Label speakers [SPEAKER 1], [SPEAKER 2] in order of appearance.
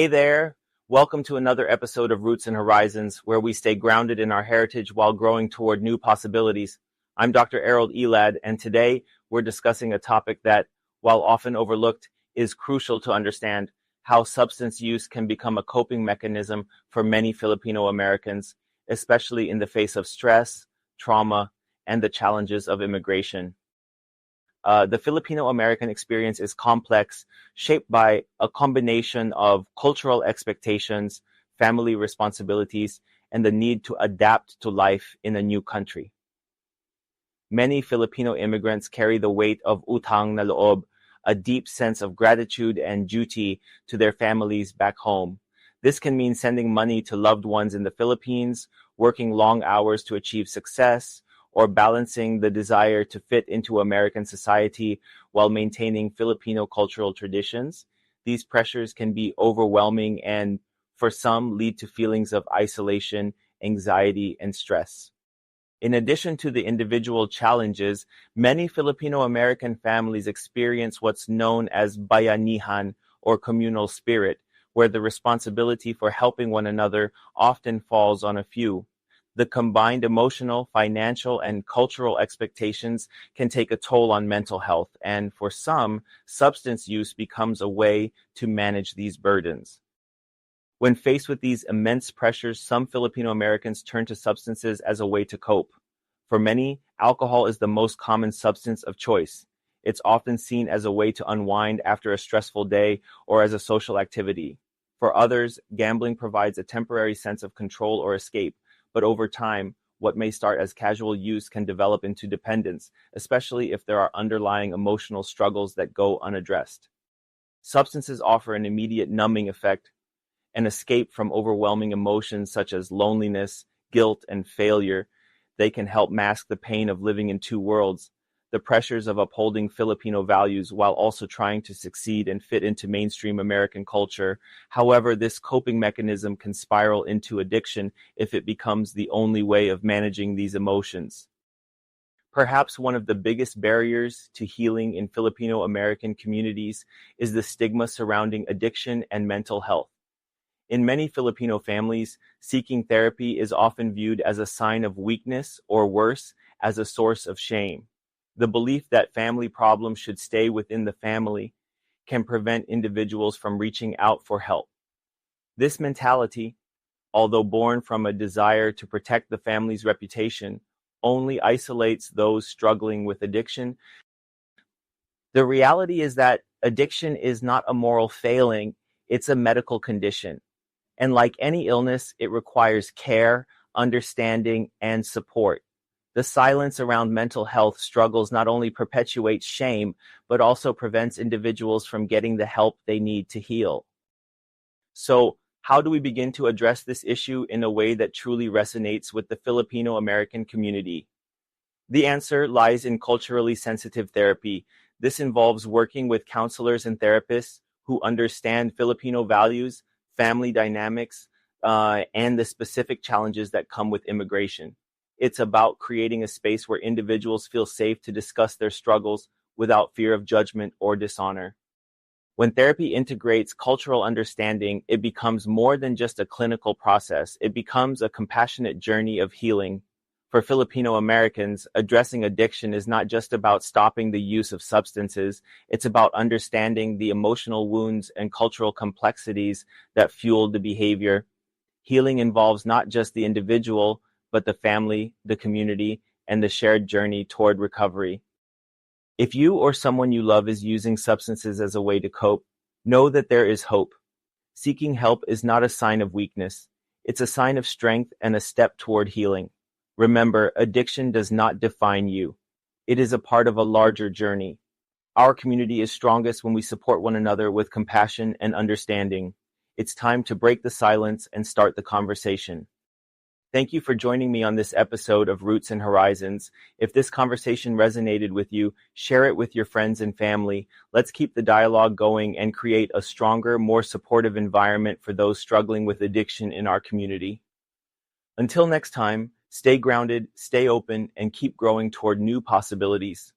[SPEAKER 1] Hey there! Welcome to another episode of Roots and Horizons, where we stay grounded in our heritage while growing toward new possibilities. I'm Dr. Errol Elad, and today we're discussing a topic that, while often overlooked, is crucial to understand: how substance use can become a coping mechanism for many Filipino Americans, especially in the face of stress, trauma, and the challenges of immigration. The Filipino-American experience is complex, shaped by a combination of cultural expectations, family responsibilities, and the need to adapt to life in a new country. Many Filipino immigrants carry the weight of utang na loob, a deep sense of gratitude and duty to their families back home. This can mean sending money to loved ones in the Philippines, working long hours to achieve success, or balancing the desire to fit into American society while maintaining Filipino cultural traditions. These pressures can be overwhelming and, for some, lead to feelings of isolation, anxiety, and stress. In addition to the individual challenges, many Filipino-American families experience what's known as bayanihan, or communal spirit, where the responsibility for helping one another often falls on a few. The combined emotional, financial, and cultural expectations can take a toll on mental health, and for some, substance use becomes a way to manage these burdens. When faced with these immense pressures, some Filipino Americans turn to substances as a way to cope. For many, alcohol is the most common substance of choice. It's often seen as a way to unwind after a stressful day or as a social activity. For others, gambling provides a temporary sense of control or escape. But over time, what may start as casual use can develop into dependence, especially if there are underlying emotional struggles that go unaddressed. Substances offer an immediate numbing effect, an escape from overwhelming emotions such as loneliness, guilt, and failure. They can help mask the pain of living in two worlds, the pressures of upholding Filipino values while also trying to succeed and fit into mainstream American culture. However, this coping mechanism can spiral into addiction if it becomes the only way of managing these emotions. Perhaps one of the biggest barriers to healing in Filipino-American communities is the stigma surrounding addiction and mental health. In many Filipino families, seeking therapy is often viewed as a sign of weakness or worse, as a source of shame. The belief that family problems should stay within the family can prevent individuals from reaching out for help. This mentality, although born from a desire to protect the family's reputation, only isolates those struggling with addiction. The reality is that addiction is not a moral failing, it's a medical condition. And like any illness, it requires care, understanding, and support. The silence around mental health struggles not only perpetuates shame, but also prevents individuals from getting the help they need to heal. So, how do we begin to address this issue in a way that truly resonates with the Filipino-American community? The answer lies in culturally sensitive therapy. This involves working with counselors and therapists who understand Filipino values, family dynamics, and the specific challenges that come with immigration. It's about creating a space where individuals feel safe to discuss their struggles without fear of judgment or dishonor. When therapy integrates cultural understanding, it becomes more than just a clinical process. It becomes a compassionate journey of healing. For Filipino Americans, addressing addiction is not just about stopping the use of substances, it's about understanding the emotional wounds and cultural complexities that fuel the behavior. Healing involves not just the individual, but the family, the community, and the shared journey toward recovery. If you or someone you love is using substances as a way to cope, know that there is hope. Seeking help is not a sign of weakness. It's a sign of strength and a step toward healing. Remember, addiction does not define you. It is a part of a larger journey. Our community is strongest when we support one another with compassion and understanding. It's time to break the silence and start the conversation. Thank you for joining me on this episode of Roots and Horizons. If this conversation resonated with you, share it with your friends and family. Let's keep the dialogue going and create a stronger, more supportive environment for those struggling with addiction in our community. Until next time, stay grounded, stay open, and keep growing toward new possibilities.